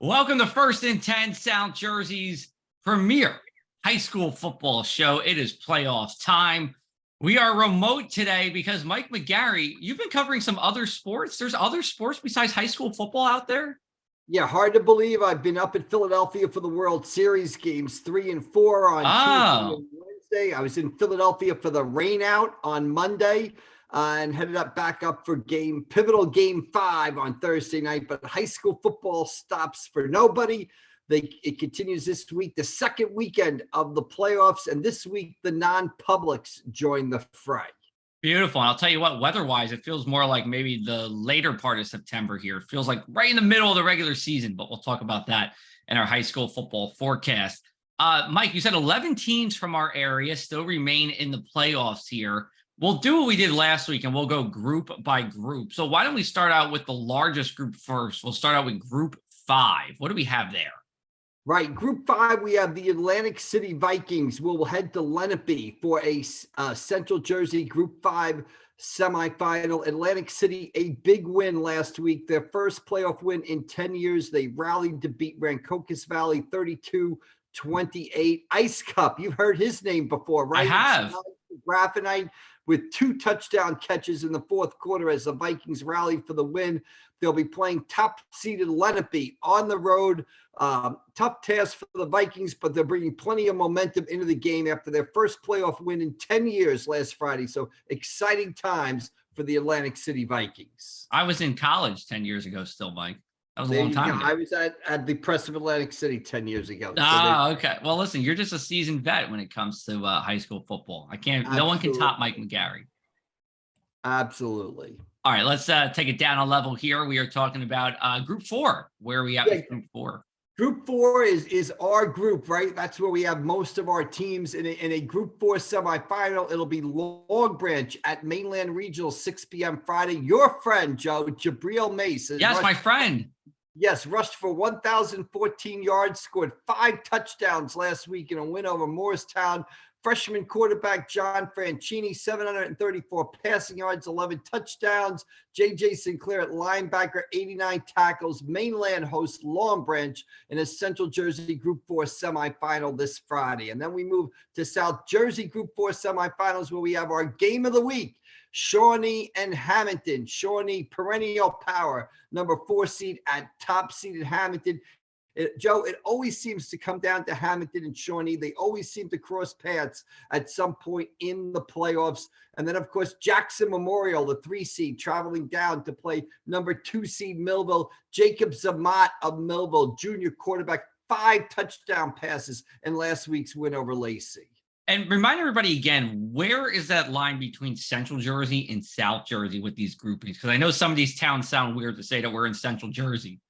Welcome to First and 10, South Jersey's premier high school football show. It is playoff time. We are remote today because Mike McGarry, you've been covering some other sports. There's other sports besides high school football out there? Yeah, hard to believe. I've been up in Philadelphia for the World Series games 3 and 4 on Tuesday Oh, and Wednesday. I was in Philadelphia for the rain out on Monday and headed back up for pivotal game 5 on Thursday night. But high school football stops for nobody. It continues this week, the second weekend of the playoffs, and this week the non-publics join the fray. beautiful. And I'll tell you what, weather-wise, it feels more like maybe the later part of September here. It feels like right in the middle of the regular season, but we'll talk about that in our high school football forecast. Mike, you said 11 teams from our area still remain in the playoffs here. We'll do what we did last week, and we'll go group by group. So why don't we start out with the largest group first? We'll start out with Group 5. What do we have there? Right, Group 5, we have the Atlantic City Vikings. We'll head to Lenape for a Central Jersey Group 5 semifinal. Atlantic City, a big win last week, their first playoff win in 10 years. They rallied to beat Rancocas Valley 32-28. Ice Cup, you've heard his name before, right? I have. Graffinite with 2 touchdown catches in the fourth quarter as the Vikings rallied for the win. They'll be playing top-seeded Lenape on the road. Tough task for the Vikings, but they're bringing plenty of momentum into the game after their first playoff win in 10 years last Friday. So exciting times for the Atlantic City Vikings. I was in college 10 years ago still, Mike. That was a long time ago. I was at the Press of Atlantic City 10 years ago. Okay. Well, listen, you're just a seasoned vet when it comes to high school football. No one can top Mike McGarry. Absolutely. All right, let's take it down a level here. We are talking about Group 4. Where are we at with Group 4? Group 4 is our group, right? That's where we have most of our teams in a Group 4 semifinal. It'll be Long Branch at Mainland Regional, 6 p.m. Friday. Your friend, Joe, Jabril Mace. Yes, my friend. Yes, rushed for 1,014 yards, scored 5 touchdowns last week in a win over Morristown. Freshman quarterback John Franchini, 734 passing yards, 11 touchdowns. J.J. Sinclair at linebacker, 89 tackles. Mainland hosts Long Branch in a Central Jersey Group 4 semifinal this Friday. And then we move to South Jersey Group 4 semifinals where we have our game of the week. Shawnee and Hamilton. Shawnee, perennial power, number 4 seed at top seeded Hamilton. Joe, it always seems to come down to Hamilton and Shawnee. They always seem to cross paths at some point in the playoffs. And then, of course, Jackson Memorial, the 3 seed, traveling down to play number 2 seed Millville. Jacob Zamat of Millville, junior quarterback, 5 touchdown passes in last week's win over Lacey. And remind everybody again, where is that line between Central Jersey and South Jersey with these groupings? Because I know some of these towns sound weird to say that we're in Central Jersey.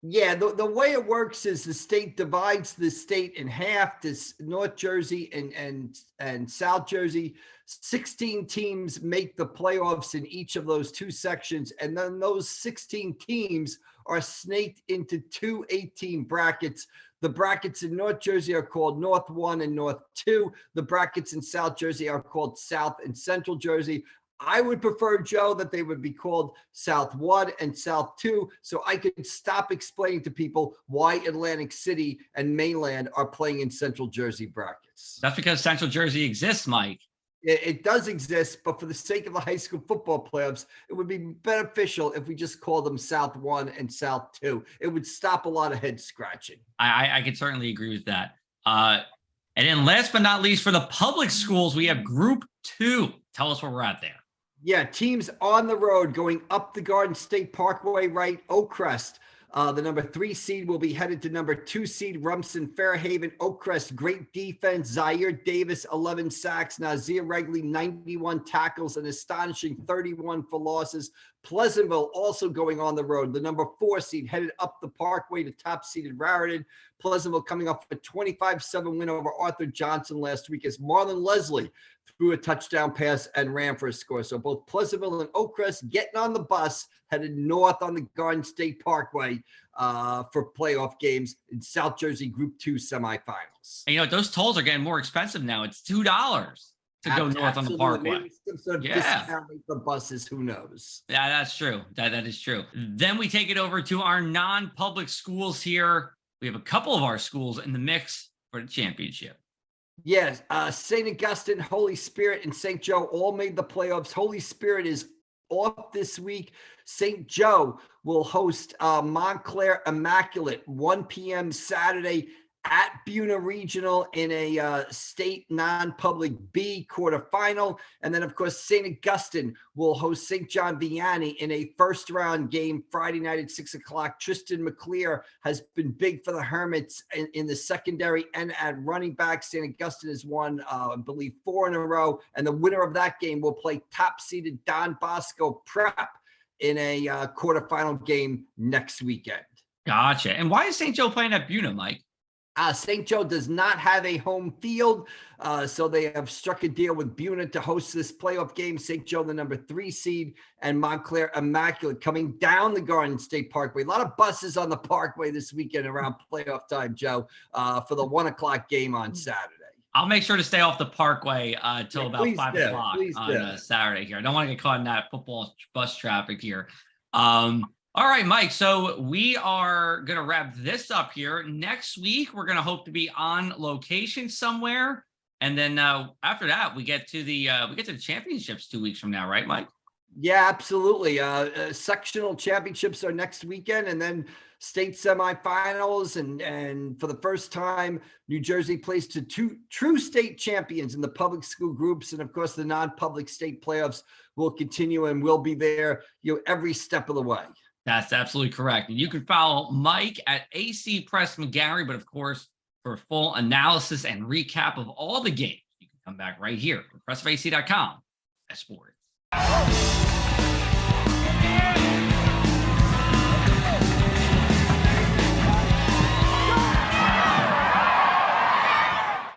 Yeah, the way it works is the state divides the state in half. This North Jersey and South Jersey, 16 teams make the playoffs in each of those 2 sections, and then those 16 teams are snaked into 2 8-team brackets. The brackets in North Jersey are called North 1 and North 2. The brackets in South Jersey are called South and Central Jersey. I would prefer, Joe, that they would be called South 1 and South 2, so I could stop explaining to people why Atlantic City and Mainland are playing in Central Jersey brackets. That's because Central Jersey exists, Mike. It does exist, but for the sake of the high school football playoffs, it would be beneficial if we just call them South 1 and South 2. It would stop a lot of head scratching. I can certainly agree with that. And then last but not least, for the public schools, we have Group 2. Tell us where we're at there. Yeah, teams on the road going up the Garden State Parkway, right? Oakcrest, the number 3 seed, will be headed to number 2 seed Rumson Fairhaven. Oakcrest, great defense. Zaire Davis, 11 sacks. Nazir Regley, 91 tackles, an astonishing 31 for losses. Pleasantville also going on the road. The number 4 seed headed up the Parkway to top seeded Raritan. Pleasantville coming off a 25-7 win over Arthur Johnson last week as Marlon Leslie threw a touchdown pass and ran for a score. So both Pleasantville and Oakcrest getting on the bus, headed north on the Garden State Parkway for playoff games in South Jersey Group 2 semifinals. And, those tolls are getting more expensive now. It's $2. to go north on the Parkway. Maybe some sort of discounting for buses. Who knows? Yeah, that's true. That is true. Then we take it over to our non-public schools here. We have a couple of our schools in the mix for the championship. Yes, St. Augustine, Holy Spirit, and St. Joe all made the playoffs. Holy Spirit is off this week. St. Joe will host Montclair Immaculate 1 p.m. Saturday at Buna Regional in a state non-public B quarterfinal. And then, of course, St. Augustine will host St. John Vianney in a first-round game Friday night at 6 o'clock. Tristan McClear has been big for the Hermits in the secondary and at running back. St. Augustine has won, I believe, 4 in a row. And the winner of that game will play top-seeded Don Bosco Prep in a quarterfinal game next weekend. Gotcha. And why is St. Joe playing at Buna, Mike? St. Joe does not have a home field, so they have struck a deal with Buna to host this playoff game. St. Joe, the number 3 seed, and Montclair Immaculate coming down the Garden State Parkway. A lot of buses on the Parkway this weekend around playoff time, Joe, for the 1 o'clock game on Saturday. I'll make sure to stay off the Parkway until about 5 o'clock on Saturday here. I don't want to get caught in that football bus traffic here. All right, Mike. So we are going to wrap this up here. Next week, we're going to hope to be on location somewhere. And then after that, we get to the championships 2 weeks from now, right, Mike? Yeah, absolutely. Sectional championships are next weekend, and then state semifinals. And for the first time, New Jersey plays to 2 true state champions in the public school groups. And of course, the non-public state playoffs will continue, and we'll be there, every step of the way. That's absolutely correct. And you can follow Mike at AC Press McGarry, but of course, for full analysis and recap of all the games, you can come back right here at pressofAC.com. Sports.